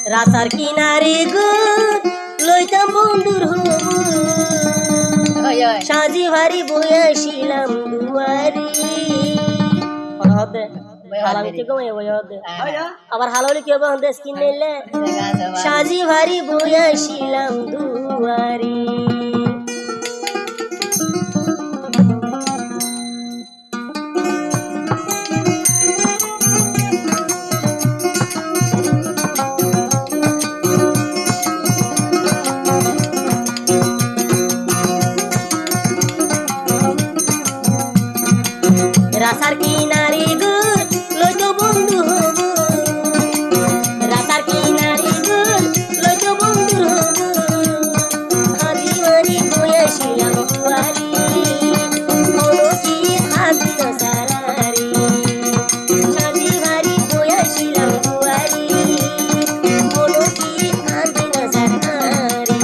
রাস্তার কিনারে গো লইতাম বন্ধুর হবু সাজি ভারি বইয়াছিলাম দুয়ারি হদে হালামিতে গমে হদে আবার হাললি কি হবে দেশ কিনলে সাজি ভারি বইয়াছিলাম দুয়ারি রাস্তার কিনারে গো লইতো বন্ধু হব রাস্তার কিনারে গো লইতো বন্ধু হব হাজি মারি বইয়াছিলাম দুয়ারি মনোজি হাজির সারারি সাজি ভারি বইয়াছিলাম দুয়ারি মনোজি হাজির সারারি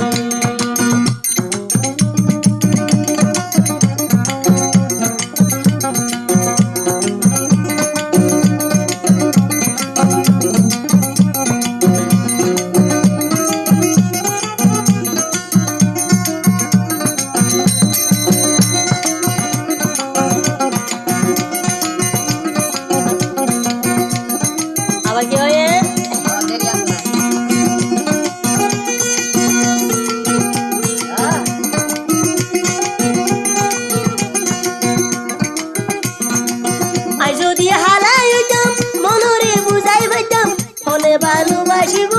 আবার কি হয় আই যদি হালাই হইতাম মনরে বুঝাই পাইতাম ফোনে ভালোবাসিব